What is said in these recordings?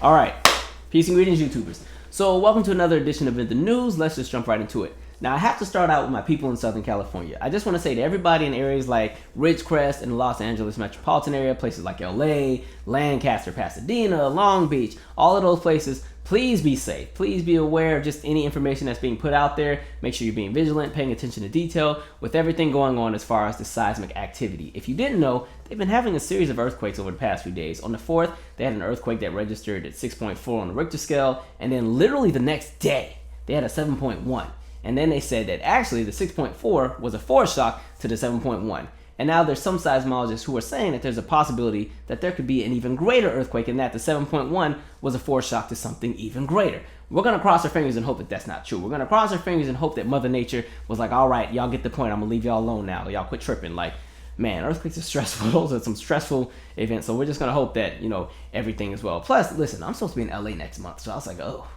All right, peace and greetings, YouTubers. So welcome to another edition of In the News. Let's just jump right into it. Now, I have to start out with my people in Southern California. I just want to say to everybody in areas like Ridgecrest and the Los Angeles metropolitan area, places like LA, Lancaster, Pasadena, Long Beach, all of those places, please be safe. Please be aware of just any information that's being put out there. Make sure you're being vigilant, paying attention to detail with everything going on as far as the seismic activity. If you didn't know, they've been having a series of earthquakes over the past few days. On the 4th, they had an earthquake that registered at 6.4 on the Richter scale, and then literally the next day, they had a 7.1. And then they said that actually the 6.4 was a foreshock to the 7.1. And now there's some seismologists who are saying that there's a possibility that there could be an even greater earthquake and that the 7.1 was a foreshock to something even greater. We're going to cross our fingers and hope that that's not true. We're going to cross our fingers and hope that Mother Nature was like, all right, y'all get the point. I'm going to leave y'all alone now. Y'all quit tripping. Like, man, earthquakes are stressful. Those are some stressful events. So we're just going to hope that, everything is well. Plus, listen, I'm supposed to be in LA next month. So I was like, oh,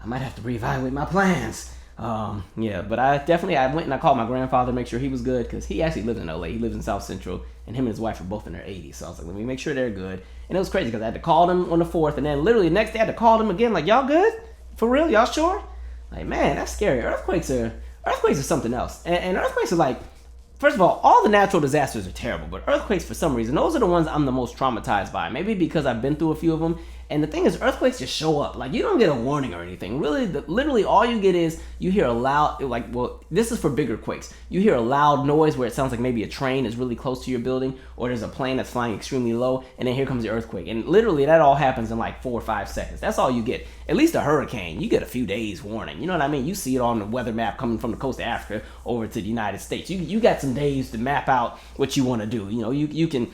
I might have to reevaluate my plans. But I went and I called my grandfather to make sure he was good because he actually lives in LA. He lives in South Central, and him and his wife are both in their 80s. So I was like, let me make sure they're good. And it was crazy because I had to call them on the 4th, and then literally the next day I had to call them again, like, y'all good? For real? Y'all sure? Like, man, that's scary. Earthquakes are something else. And earthquakes are like, first of all the natural disasters are terrible, but earthquakes, for some reason, those are the ones I'm the most traumatized by. Maybe because I've been through a few of them. And the thing is, earthquakes just show up. Like, you don't get a warning or anything. Really, literally all you get is you hear a loud, this is for bigger quakes. You hear a loud noise where it sounds like maybe a train is really close to your building, or there's a plane that's flying extremely low, and then here comes the earthquake. And literally, that all happens in like 4 or 5 seconds. That's all you get. At least a hurricane, you get a few days warning. You know what I mean? You see it on the weather map coming from the coast of Africa over to the United States. You got some days to map out what you want to do. You can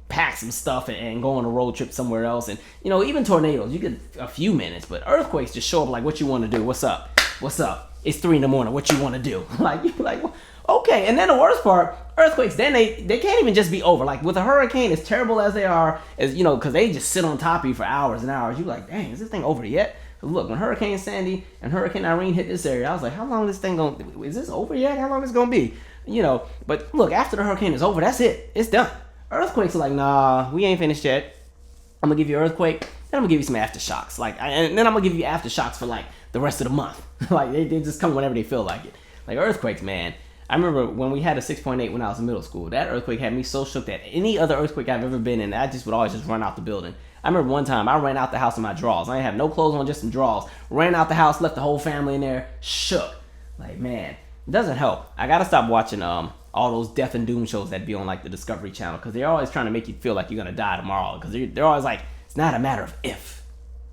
pack some stuff and go on a road trip somewhere else. And even tornadoes, you get a few minutes, but earthquakes just show up like, what you want to do? What's up? It's 3 a.m. What you want to do? like okay. And then the worst part, earthquakes, then they can't even just be over. Like with a hurricane, as terrible as they are, because they just sit on top of you for hours and hours. You're like, dang, is this thing over yet? Look, when Hurricane Sandy and Hurricane Irene hit this area, I was like, how long is this thing is this over yet? How long is it gonna be? But look, after the hurricane is over, that's it. It's done. Earthquakes are like, nah, we ain't finished yet. I'm gonna give you an earthquake, then I'm gonna give you some aftershocks. And then I'm gonna give you aftershocks for like the rest of the month. Like they just come whenever they feel like it. Like earthquakes, man. I remember when we had a 6.8 when I was in middle school. That earthquake had me so shook that any other earthquake I've ever been in, I just would always just run out the building. I remember one time I ran out the house in my drawers. I didn't have no clothes on, just some drawers. Ran out the house, left the whole family in there, shook. Like, man, it doesn't help. I gotta stop watching all those death and doom shows that be on like the Discovery Channel, because they're always trying to make you feel like you're gonna die tomorrow, because they're always like, it's not a matter of if,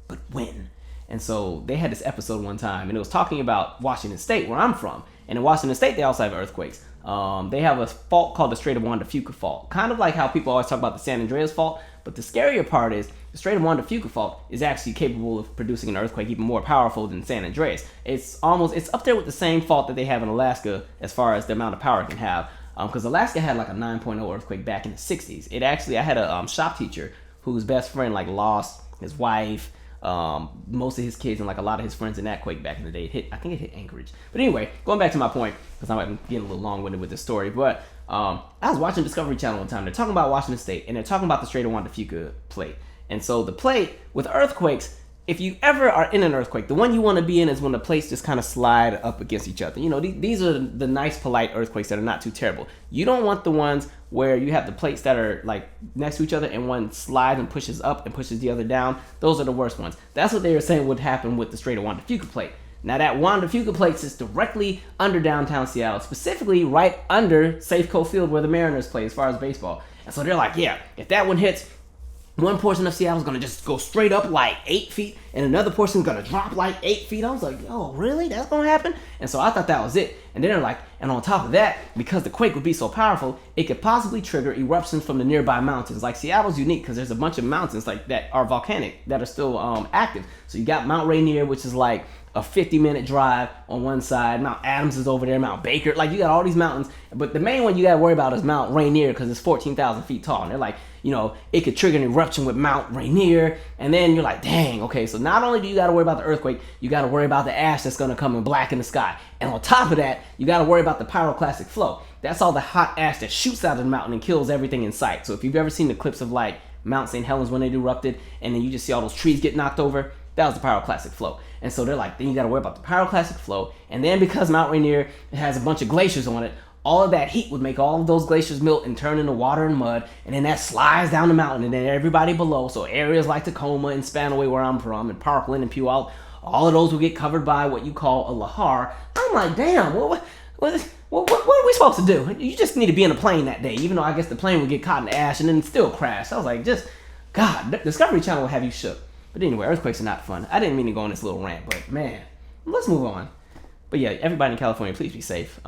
but when. And so they had this episode one time, and it was talking about Washington State, where I'm from. And in Washington State, they also have earthquakes. They have a fault called the Strait of Juan de Fuca fault, kind of like how people always talk about the San Andreas fault. But the scarier part is the Strait of Juan de Fuca fault is actually capable of producing an earthquake even more powerful than San Andreas. It's up there with the same fault that they have in Alaska as far as the amount of power it can have. Because Alaska had like a 9.0 earthquake back in the 60s. I had a shop teacher whose best friend lost his wife, most of his kids, and like a lot of his friends in that quake back in the day. I think it hit Anchorage. But anyway, going back to my point, because I'm getting a little long-winded with this story, but I was watching Discovery Channel one time. They're talking about Washington State, and they're talking about the Strait of Juan de Fuca plate. And so the plate, with earthquakes, if you ever are in an earthquake, the one you want to be in is when the plates just kind of slide up against each other. These are the nice, polite earthquakes that are not too terrible. You don't want the ones where you have the plates that are like next to each other and one slides and pushes up and pushes the other down. Those are the worst ones. That's what they were saying would happen with the Strait of Juan de Fuca plate. Now that Juan de Fuca plate sits directly under downtown Seattle, specifically right under Safeco Field where the Mariners play as far as baseball. And so they're like, yeah, if that one hits, one portion of Seattle is going to just go straight up like 8 feet, and another portion is going to drop like 8 feet. I was like, oh, really? That's going to happen? And so I thought that was it. And then they're like, and on top of that, because the quake would be so powerful, it could possibly trigger eruptions from the nearby mountains. Like Seattle's unique because there's a bunch of mountains like that are volcanic that are still active. So you got Mount Rainier, which is like a 50-minute drive on one side. Mount Adams is over there. Mount Baker. Like, you got all these mountains. But the main one you got to worry about is Mount Rainier because it's 14,000 feet tall. And they're like, it could trigger an eruption with Mount Rainier. And then you're like, dang, okay. So not only do you got to worry about the earthquake, you got to worry about the ash that's going to come and blacken the sky. And on top of that, you got to worry about the pyroclastic flow. That's all the hot ash that shoots out of the mountain and kills everything in sight. So if you've ever seen the clips of like Mount St. Helens when it erupted, and then you just see all those trees get knocked over. That was the pyroclastic flow. And so they're like, then you got to worry about the pyroclastic flow. And then because Mount Rainier has a bunch of glaciers on it, all of that heat would make all of those glaciers melt and turn into water and mud. And then that slides down the mountain. And then everybody below, so areas like Tacoma and Spanaway where I'm from, and Parkland and Puyallup, all of those will get covered by what you call a lahar. I'm like, damn, what are we supposed to do? You just need to be in a plane that day, even though I guess the plane would get caught in ash and then still crash. I was like, God, Discovery Channel will have you shook. But anyway, earthquakes are not fun. I didn't mean to go on this little rant, but man, let's move on. But yeah, everybody in California, please be safe.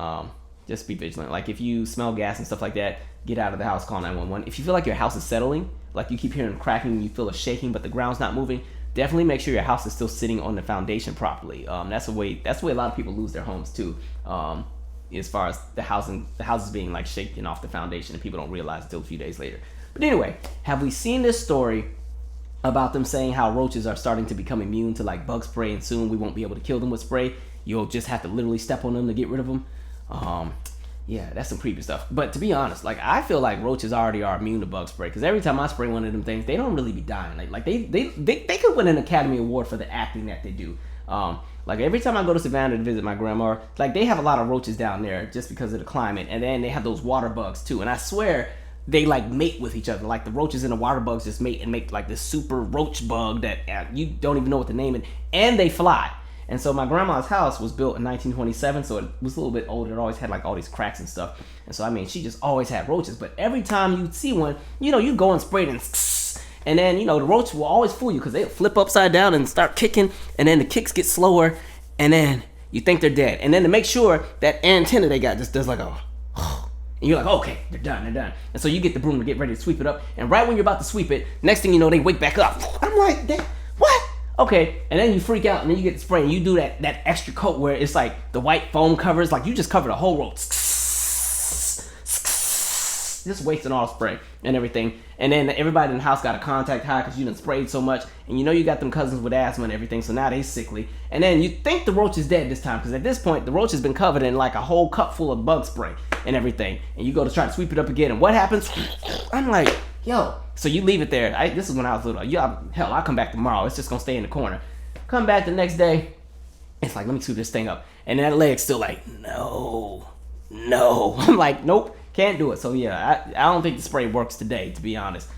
Just be vigilant. Like if you smell gas and stuff like that, get out of the house, call 911. If you feel like your house is settling, like you keep hearing cracking and you feel a shaking, but the ground's not moving, definitely make sure your house is still sitting on the foundation properly. That's the way a lot of people lose their homes too. As far as the houses being like shaken off the foundation, and people don't realize until a few days later. But anyway, have we seen this story about them saying how roaches are starting to become immune to like bug spray, and soon we won't be able to kill them with spray? You'll just have to literally step on them to get rid of them. Yeah, that's some creepy stuff. But to be honest, like I feel like roaches already are immune to bug spray, because every time I spray one of them things, they don't really be dying. Like they could win an Academy Award for the acting that they do. Like every time I go to Savannah to visit my grandma, like they have a lot of roaches down there just because of the climate, and then they have those water bugs too. And I swear they like mate with each other. Like the roaches and the water bugs just mate and make like this super roach bug that you don't even know what to name it, and they fly. And so my grandma's house was built in 1927, so it was a little bit older. It always had like all these cracks and stuff. And so I mean, she just always had roaches. But every time you see one, you go and spray it, and then the roach will always fool you because they'll flip upside down and start kicking, and then the kicks get slower, and then you think they're dead. And then to make sure that antenna they got just does like a, and you're like, okay, they're done. And so you get the broom to get ready to sweep it up, and right when you're about to sweep it, next thing you know, they wake back up. I'm like, what? Okay, and then you freak out, and then you get the spray, and you do that extra coat where it's like the white foam covers, like you just cover the whole road. Just wasting all the spray and everything. And then everybody in the house got a contact high because you done sprayed so much, and you got them cousins with asthma and everything, so now they sickly. And then you think the roach is dead this time, because at this point, the roach has been covered in like a whole cup full of bug spray and everything. And you go to try to sweep it up again, and what happens? I'm like, yo. So you leave it there. This is when I was little. Hell, I'll come back tomorrow. It's just going to stay in the corner. Come back the next day. It's like, let me sweep this thing up. And that leg's still like, no. I'm like, nope, can't do it. So yeah, I don't think the spray works today, to be honest.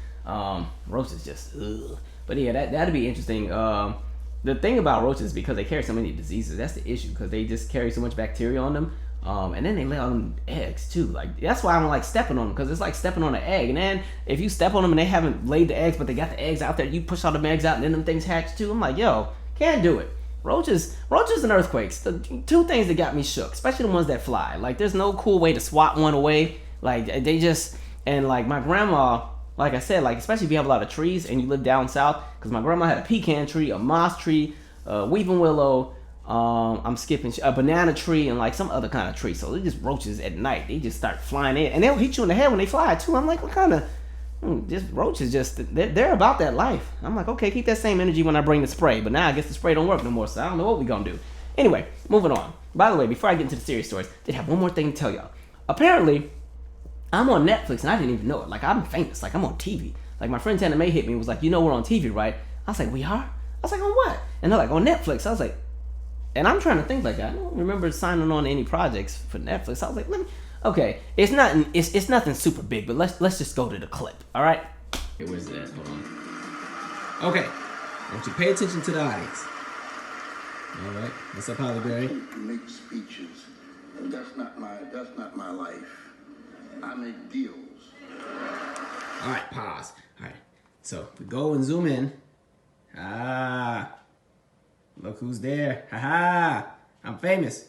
Roaches just, ugh. But yeah, that'd be interesting. The thing about roaches is because they carry so many diseases, that's the issue, because they just carry so much bacteria on them. And then they lay on eggs too. Like that's why I don't like stepping on them, because it's like stepping on an egg. And then if you step on them and they haven't laid the eggs, but they got the eggs out there, you push all the eggs out, and then them things hatch too. I'm like, yo, can't do it. Roaches and earthquakes, the two things that got me shook, especially the ones that fly. Like there's no cool way to swat one away. Like they just, and like my grandma, like I said, like especially if you have a lot of trees and you live down south, because my grandma had a pecan tree, a moss tree, a weeping willow, I'm skipping a banana tree, and like some other kind of tree. So they're just roaches at night. They just start flying in, and they'll hit you in the head when they fly too. I'm like, what kind of just roaches? They're about that life. I'm like, okay, keep that same energy when I bring the spray. But now I guess the spray don't work no more, so I don't know what we gonna do. Anyway, moving on. By the way, before I get into the serious stories, I did have one more thing to tell y'all. Apparently, I'm on Netflix, and I didn't even know it. Like I'm famous. Like I'm on TV. Like my friend Tana May hit me and was like, we're on TV, right? I was like, we are? I was like, on what? And they're like, on Netflix. I was like, and I'm trying to think, like, I don't remember signing on to any projects for Netflix. I was like, okay, it's nothing super big, but let's just go to the clip, all right? Okay, where's it at? Hold on. Okay, I want you to pay attention to the audience. All right, what's up, Holly Berry? Make speeches. That's not my life. I make deals. All right, pause. All right, so we go and zoom in. Look who's there. I'm famous.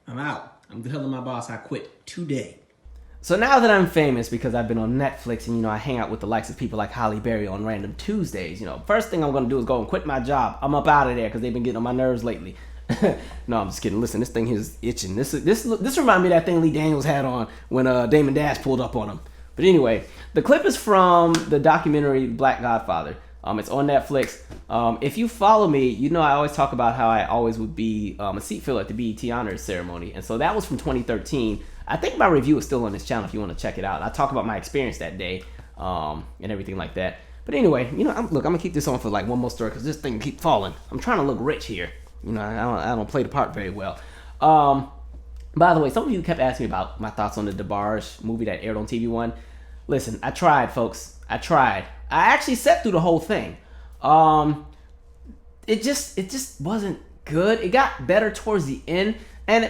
I'm out. I'm telling my boss I quit today. So now that I'm famous because I've been on Netflix and, I hang out with the likes of people like Holly Berry on random Tuesdays, first thing I'm going to do is go and quit my job. I'm up out of there because they've been getting on my nerves lately. No, I'm just kidding. Listen, this thing is itching. This reminds me of that thing Lee Daniels had on when Damon Dash pulled up on him. But anyway, the clip is from the documentary Black Godfather. It's on Netflix. If you follow me, I always talk about how I always would be a seat filler at the BET Honors Ceremony. And so that was from 2013. I think my review is still on this channel if you want to check it out. I talk about my experience that day and everything like that. But anyway, I'm gonna keep this on for like one more story because this thing keep falling. I'm trying to look rich here. I don't play the part very well. By the way, some of you kept asking me about my thoughts on the DeBarge movie that aired on TV One. Listen, I tried, folks. I tried. I actually sat through the whole thing. It just wasn't good. It got better towards the end. And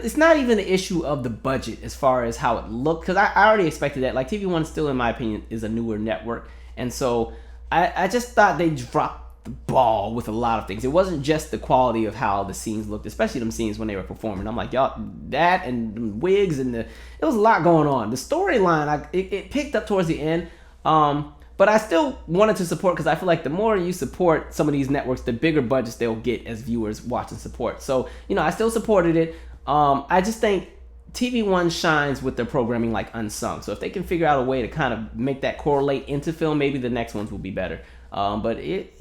it's not even the issue of the budget as far as how it looked, because I already expected that. Like, TV One still, in my opinion, is a newer network. And so I just thought they dropped the ball with a lot of things. It wasn't just the quality of how the scenes looked, especially them scenes when they were performing. I'm like, y'all, that and the wigs and it was a lot going on. The storyline, it picked up towards the end. But I still wanted to support, because I feel like the more you support some of these networks, the bigger budgets they'll get as viewers watch and support. So, I still supported it. I just think TV One shines with their programming like Unsung. So if they can figure out a way to kind of make that correlate into film, maybe the next ones will be better. But it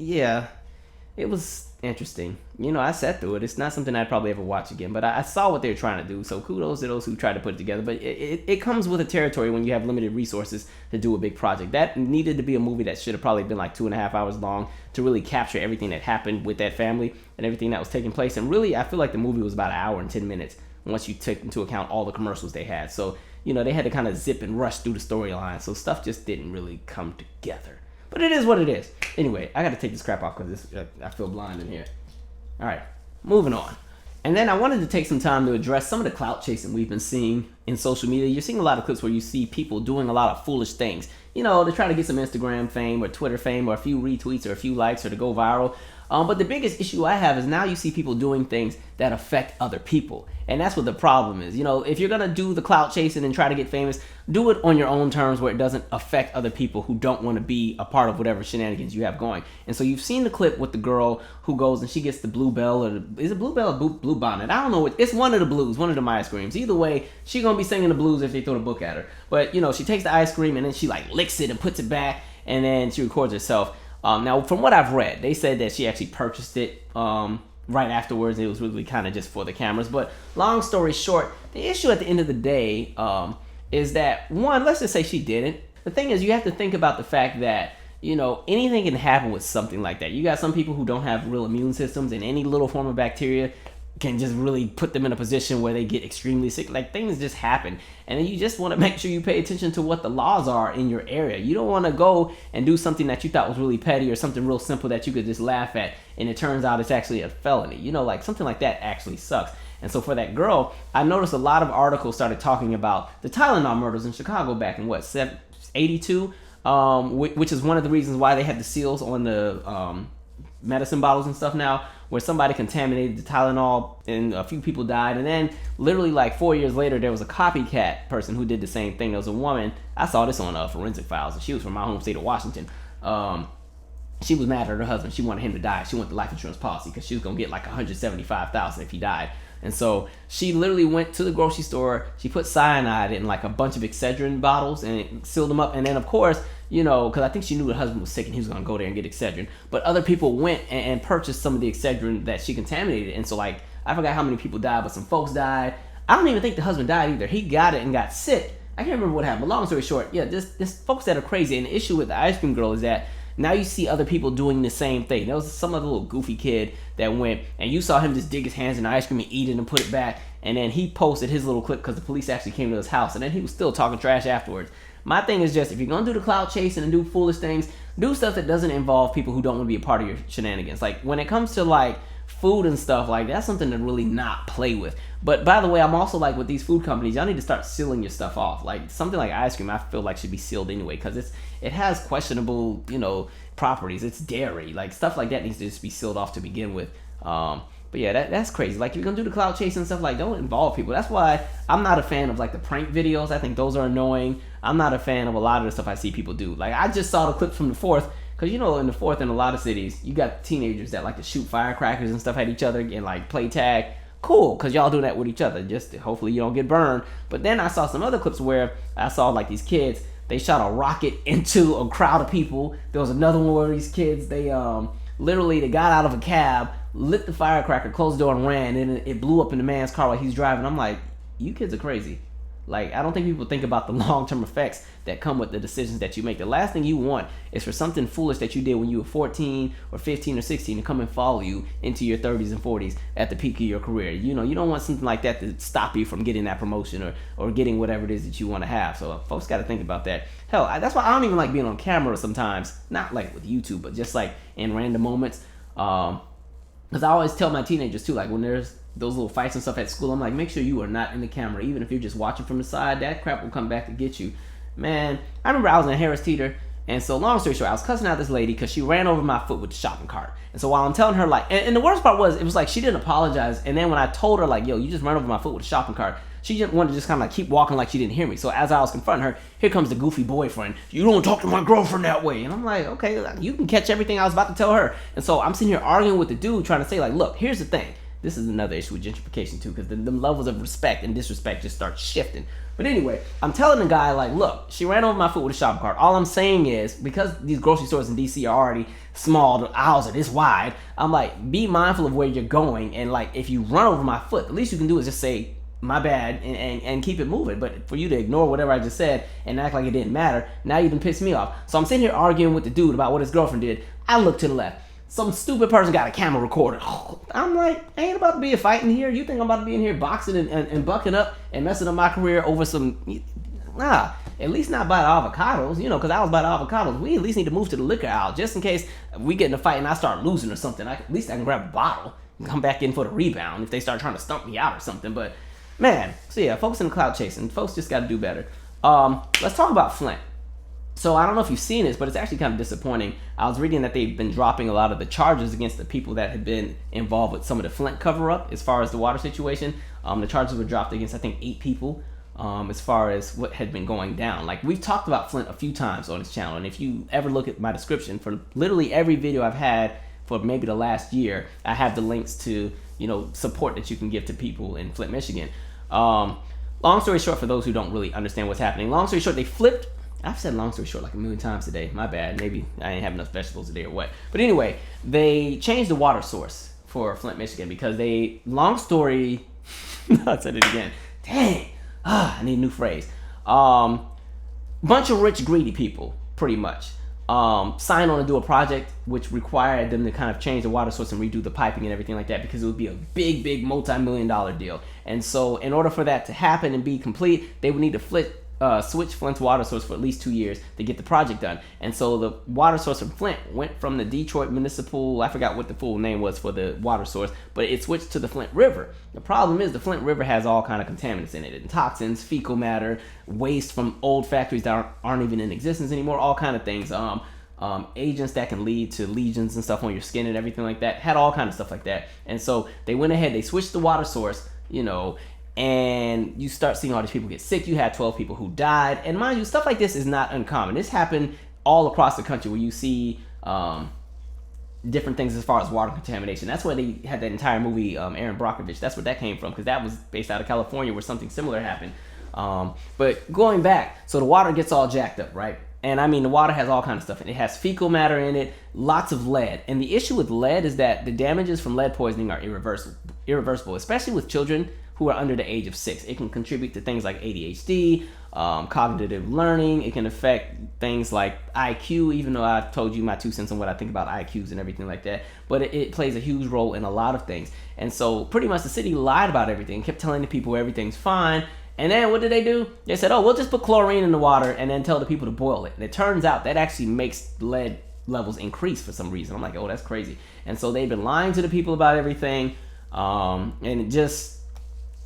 was interesting. I sat through it. It's not something I'd probably ever watch again, but I saw what they were trying to do. So kudos to those who tried to put it together. But it comes with a territory when you have limited resources to do a big project. That needed to be a movie that should have probably been like 2.5 hours long to really capture everything that happened with that family and everything that was taking place. And really, I feel like the movie was about 1 hour and 10 minutes once you take into account all the commercials they had. So, they had to kind of zip and rush through the storyline. So stuff just didn't really come together. But it is what it is. Anyway, I got to take this crap off because I feel blind in here. All right, moving on. And then I wanted to take some time to address some of the clout chasing we've been seeing in social media. You're seeing a lot of clips where you see people doing a lot of foolish things. To try to get some Instagram fame or Twitter fame or a few retweets or a few likes or to go viral. But the biggest issue I have is now you see people doing things that affect other people. And that's what the problem is. If you're going to do the clout chasing and try to get famous, do it on your own terms where it doesn't affect other people who don't want to be a part of whatever shenanigans you have going. And so you've seen the clip with the girl who goes and she gets the blue bell is it blue bell or blue bonnet? I don't know. It's one of the blues, one of the ice creams. Either way, she's going to be singing the blues if they throw the book at her. But, she takes the ice cream and then she like licks it and puts it back and then she records herself. Now, from what I've read, they said that she actually purchased it right afterwards. It was really kind of just for the cameras. But long story short, the issue at the end of the day is that, one, let's just say she didn't. The thing is, you have to think about the fact that, anything can happen with something like that. You got some people who don't have real immune systems, and any little form of bacteria can just really put them in a position where they get extremely sick. Like, things just happen. And then you just want to make sure you pay attention to what the laws are in your area. You don't want to go and do something that you thought was really petty or something real simple that you could just laugh at, and it turns out it's actually a felony. Like something like that actually sucks. And so for that girl, I noticed a lot of articles started talking about the Tylenol murders in Chicago back in 82, which is one of the reasons why they had the seals on the medicine bottles and stuff now, where somebody contaminated the Tylenol and a few people died. And then literally like 4 years later, there was a copycat person who did the same thing. There was a woman, I saw this on Forensic Files, and she was from my home state of Washington. She was mad at her husband. She wanted him to die. She wanted the life insurance policy because she was going to get like $175,000 if he died. And so she literally went to the grocery store. She put cyanide in like a bunch of Excedrin bottles and sealed them up. And then, of course, because I think she knew her husband was sick and he was going to go there and get Excedrin. But other people went and purchased some of the Excedrin that she contaminated. And so, like, I forgot how many people died, but some folks died. I don't even think the husband died either. He got it and got sick. I can't remember what happened. But long story short, yeah, this folks that are crazy. And the issue with the ice cream girl is that now you see other people doing the same thing. There was some other little goofy kid that went, and you saw him just dig his hands in the ice cream and eat it and put it back. And then he posted his little clip because the police actually came to his house. And then he was still talking trash afterwards. My thing is just, if you're going to do the clout chasing and do foolish things, do stuff that doesn't involve people who don't want to be a part of your shenanigans. Like, when it comes to, like, food and stuff, like, that's something to really not play with. But, by the way, I'm also, like, with these food companies, y'all need to start sealing your stuff off. Like, something like ice cream, I feel like should be sealed anyway, because it has questionable, properties. It's dairy. Like, stuff like that needs to just be sealed off to begin with. But yeah, that's crazy. Like, if you're gonna do the clout chasing and stuff, like, don't involve people. That's why I'm not a fan of, like, the prank videos. I think those are annoying. I'm not a fan of a lot of the stuff I see people do. Like, I just saw the clips from the 4th, because, in the 4th in a lot of cities, you got teenagers that like to shoot firecrackers and stuff at each other and, like, play tag. Cool, because y'all do that with each other. Just hopefully you don't get burned. But then I saw some other clips where I saw, like, these kids, they shot a rocket into a crowd of people. There was another one where these kids, they got out of a cab, lit the firecracker, closed the door, and ran, and it blew up in the man's car while he's driving. I'm like, you kids are crazy. Like, I don't think people think about the long-term effects that come with the decisions that you make. The last thing you want is for something foolish that you did when you were 14 or 15 or 16 to come and follow you into your 30s and 40s at the peak of your career. You know, you don't want something like that to stop you from getting that promotion or getting whatever it is that you want to have. So folks got to think about that. Hell, that's why I don't even like being on camera sometimes. Not like with YouTube, but just like in random moments. Because I always tell my teenagers too, like when there's those little fights and stuff at school, I'm like, make sure you are not in the camera. Even if you're just watching from the side, that crap will come back to get you. Man, I remember I was in Harris Teeter, and so long story short, I was cussing out this lady because she ran over my foot with the shopping cart. And so while I'm telling her, like, and the worst part was, it was like she didn't apologize. And then when I told her, like, yo, you just ran over my foot with a shopping cart, she just wanted to just kind of like keep walking like she didn't hear me. So as I was confronting her, here comes the goofy boyfriend. You don't talk to my girlfriend that way. And I'm like, okay, you can catch everything I was about to tell her. And so I'm sitting here arguing with the dude trying to say, like, look, here's the thing. This is another issue with gentrification too, because the levels of respect and disrespect just start shifting. But anyway, I'm telling the guy, like, look, she ran over my foot with a shopping cart. All I'm saying is, because these grocery stores in DC are already small, the aisles are this wide, I'm like, be mindful of where you're going. And like, if you run over my foot, the least you can do is just say, my bad, and keep it moving. But for you to ignore whatever I just said and act like it didn't matter, now you done pissed me off. So I'm sitting here arguing with the dude about what his girlfriend did. I look to the left. Some stupid person got a camera recorder. I'm like, ain't about to be a fight in here. You think I'm about to be in here boxing and bucking up and messing up my career over some... Nah, at least not by the avocados, you know, because I was by the avocados. We at least need to move to the liquor aisle just in case we get in a fight and I start losing or something. At least I can grab a bottle and come back in for the rebound if they start trying to stump me out or something. But, man, so yeah, folks in the clout chasing. Folks just got to do better. Let's talk about Flint. So I don't know if you've seen this, but it's actually kind of disappointing. I was reading that they've been dropping a lot of the charges against the people that had been involved with some of the Flint cover-up as far as the water situation. The charges were dropped against, I think, 8 people as far as what had been going down. Like, we've talked about Flint a few times on this channel, and if you ever look at my description, for literally every video I've had for maybe the last year, I have the links to, you know, support that you can give to people in Flint, Michigan. Long story short, for those who don't really understand what's happening, long story short, they flipped. I've said long story short like a million times today. My bad. Maybe I ain't have enough vegetables today or what. But anyway, they changed the water source for Flint, Michigan because they, long story, I said it again. Dang. I need a new phrase. Bunch of rich, greedy people, pretty much, signed on to do a project which required them to kind of change the water source and redo the piping and everything like that because it would be a big, multi-million-dollar deal. And so in order for that to happen and be complete, they would need to switch Flint's water source for at least 2 years to get the project done. And so the water source from Flint went from the Detroit Municipal, I forgot what the full name was for the water source, but it switched to the Flint River. The problem is the Flint River has all kind of contaminants in it, and toxins, fecal matter, waste from old factories that aren't even in existence anymore, all kind of things. Agents that can lead to lesions and stuff on your skin and everything like that, had all kind of stuff like that. And so they went ahead, they switched the water source, you know, and you start seeing all these people get sick. You had 12 people who died. And mind you, stuff like this is not uncommon. This happened all across the country where you see different things as far as water contamination. That's why they had that entire movie, Aaron Brockovich. That's where that came from, because that was based out of California where something similar happened. But going back, so the water gets all jacked up, right? And I mean, the water has all kinds of stuff in it. It has fecal matter in it, lots of lead. And the issue with lead is that the damages from lead poisoning are irreversible, especially with children who are under the age of 6. It can contribute to things like ADHD, cognitive learning. It can affect things like IQ, even though I told you my 2 cents on what I think about IQs and everything like that. But it plays a huge role in a lot of things. And so pretty much the city lied about everything, kept telling the people everything's fine. And then what did they do? They said, oh, we'll just put chlorine in the water and then tell the people to boil it. And it turns out that actually makes lead levels increase for some reason. I'm like, oh, that's crazy. And so they've been lying to the people about everything. And it just,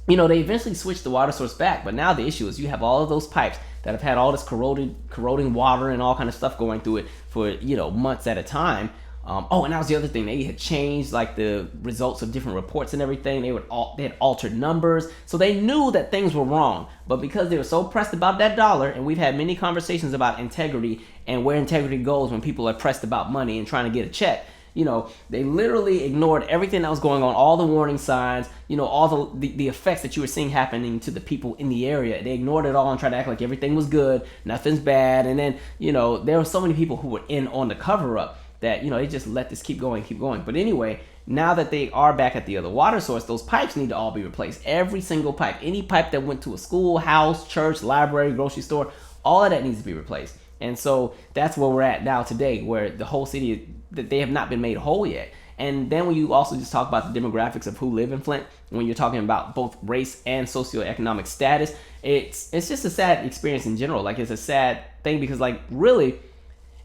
you know, they eventually switched the water source back. But now the issue is you have all of those pipes that have had all this corroding water and all kind of stuff going through it for, you know, months at a time. And that was the other thing. They had changed like the results of different reports and everything. They had altered numbers. So they knew that things were wrong. But because they were so pressed about that dollar, and we've had many conversations about integrity and where integrity goes when people are pressed about money and trying to get a check, you know, they literally ignored everything that was going on, all the warning signs, you know, all the effects that you were seeing happening to the people in the area. They ignored it all and tried to act like everything was good, nothing's bad. And then, you know, there were so many people who were in on the cover-up. that, they just let this keep going. But anyway, now that they are back at the other water source, those pipes need to all be replaced. Every single pipe. Any pipe that went to a school, house, church, library, grocery store, all of that needs to be replaced. And so that's where we're at now today, where the whole city, that they have not been made whole yet. And then when you also just talk about the demographics of who live in Flint, when you're talking about both race and socioeconomic status, it's just a sad experience in general. Like, it's a sad thing because, like, really,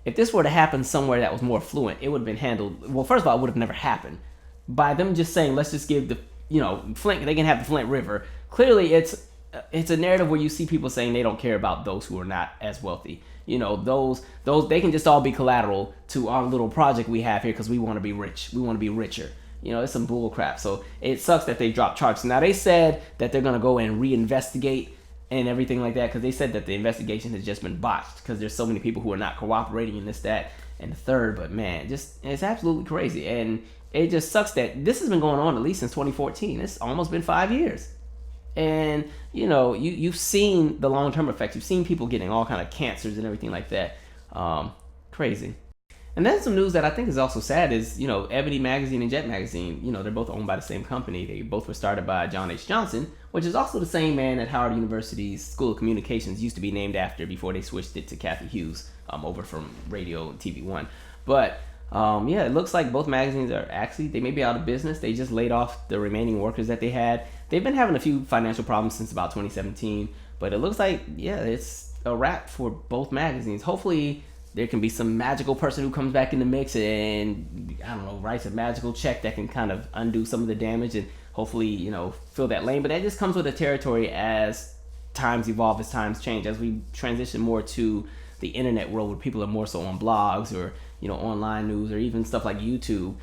if this were to happen somewhere that was more affluent, it would have been handled. Well, first of all, it would have never happened. By them just saying, let's just give the, Flint, they can have the Flint River. Clearly, it's a narrative where you see people saying they don't care about those who are not as wealthy. Those they can just all be collateral to our little project we have here because we want to be rich. We want to be richer. It's some bull crap. So it sucks that they dropped charges. Now, they said that they're going to go and reinvestigate and everything like that, because they said that the investigation has just been botched because there's so many people who are not cooperating in this, that, and the third. But man, it's absolutely crazy. And it just sucks that this has been going on at least since 2014. It's almost been 5 years. And, you've seen the long-term effects. You've seen people getting all kind of cancers and everything like that. Crazy. And then some news that I think is also sad is, Ebony Magazine and Jet Magazine, they're both owned by the same company. They both were started by John H. Johnson, which is also the same man at Howard University's School of Communications used to be named after before they switched it to Kathy Hughes over from Radio and TV One. But it looks like both magazines are actually, they may be out of business. They just laid off the remaining workers that they had. They've been having a few financial problems since about 2017, but it looks like, it's a wrap for both magazines. Hopefully there can be some magical person who comes back in the mix and, writes a magical check that can kind of undo some of the damage and hopefully, fill that lane. But that just comes with the territory as times evolve, as times change, as we transition more to the internet world where people are more so on blogs or, online news or even stuff like YouTube.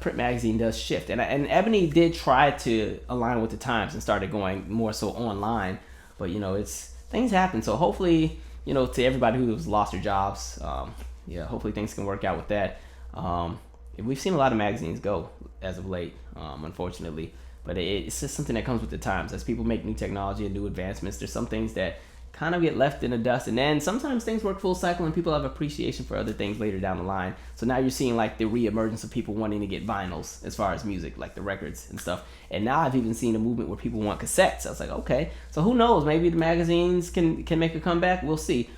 Print magazine does shift, and Ebony did try to align with the times and started going more so online, but it's things happen. So hopefully, to everybody who's lost their jobs, hopefully things can work out with that. We've seen a lot of magazines go as of late, unfortunately, but it's just something that comes with the times. As people make new technology and new advancements, there's some things that kind of get left in the dust, and then sometimes things work full cycle and people have appreciation for other things later down the line. So now you're seeing like the re-emergence of people wanting to get vinyls as far as music, like the records and stuff. And now I've even seen a movement where people want cassettes. I was like, okay, so who knows, maybe the magazines can make a comeback. We'll see.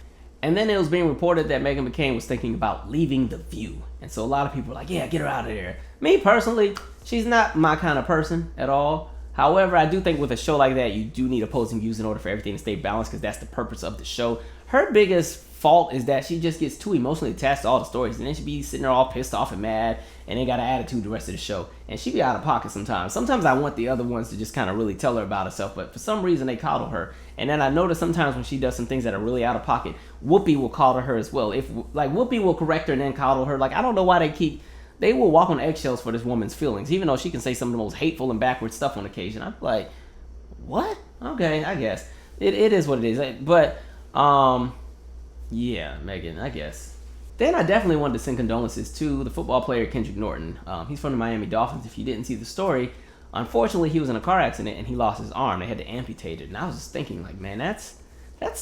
And then it was being reported that Meghan McCain was thinking about leaving The View, and so a lot of people were like, yeah, get her out of there. Me personally, she's not my kind of person at all. However, I do think with a show like that, you do need opposing views in order for everything to stay balanced, because that's the purpose of the show. Her biggest fault is that she just gets too emotionally attached to all the stories, and then she be sitting there all pissed off and mad, and ain't got an attitude the rest of the show. And she be out of pocket sometimes. Sometimes I want the other ones to just kind of really tell her about herself, but for some reason they coddle her. And then I notice sometimes when she does some things that are really out of pocket, Whoopi will coddle her as well. If like Whoopi will correct her and then coddle her. Like, I don't know why they will walk on eggshells for this woman's feelings, even though she can say some of the most hateful and backward stuff on occasion. I'm like, what? Okay, I guess. It is what it is. But, yeah, Meghan, I guess. Then I definitely wanted to send condolences to the football player Kendrick Norton. He's from the Miami Dolphins. If you didn't see the story, unfortunately, he was in a car accident and he lost his arm. They had to amputate it. And I was just thinking, like, man, that's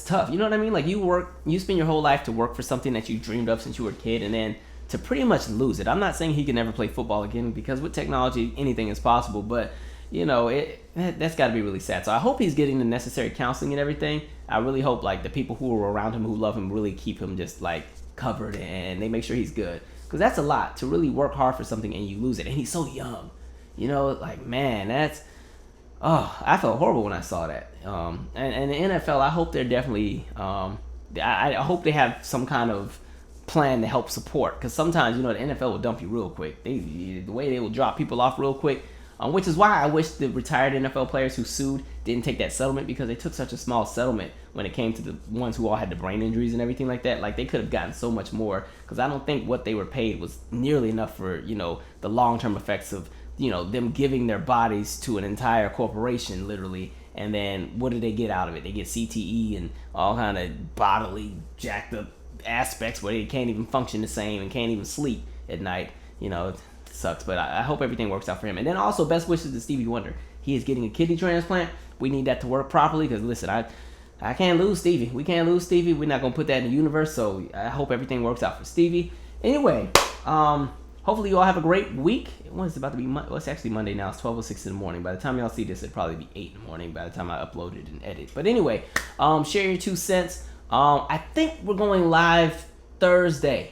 tough. You know what I mean? Like, you spend your whole life to work for something that you dreamed of since you were a kid, and then to pretty much lose it. I'm not saying he can never play football again, because with technology, anything is possible, but that's got to be really sad. So I hope he's getting the necessary counseling and everything. I really hope like the people who are around him, who love him, really keep him just like covered, and they make sure he's good, because that's a lot to really work hard for something and you lose it, and he's so young. Like, man, I felt horrible when I saw that. And the NFL, I hope they're definitely I hope they have some kind of plan to help support, because sometimes the NFL will dump you real quick. The way they will drop people off real quick, which is why I wish the retired NFL players who sued didn't take that settlement, because they took such a small settlement when it came to the ones who all had the brain injuries and everything like that. Like, they could have gotten so much more, because I don't think what they were paid was nearly enough for the long-term effects of them giving their bodies to an entire corporation, literally. And then what do they get out of it? They get CTE and all kind of bodily jacked up aspects where they can't even function the same and can't even sleep at night. It sucks, but I hope everything works out for him. And then also, best wishes to Stevie Wonder. He is getting a kidney transplant. We need that to work properly, because listen, I can't lose Stevie. We can't lose Stevie. We're not going to put that in the universe, so I hope everything works out for Stevie. Anyway, Hopefully you all have a great week. It's about to be well, it's actually Monday now. It's 12:06 in the morning. By the time y'all see this, it'll probably be 8 in the morning by the time I upload it and edit. But anyway, share your 2 cents. I think we're going live Thursday.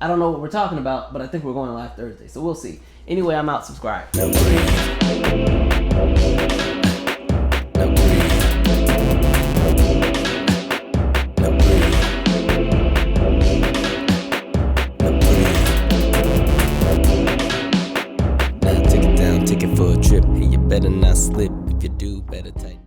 I don't know what we're talking about, but I think we're going live Thursday. So we'll see. Anyway, I'm out. Subscribe. Take it for a trip. Hey, you better not slip. If you do, better tighten.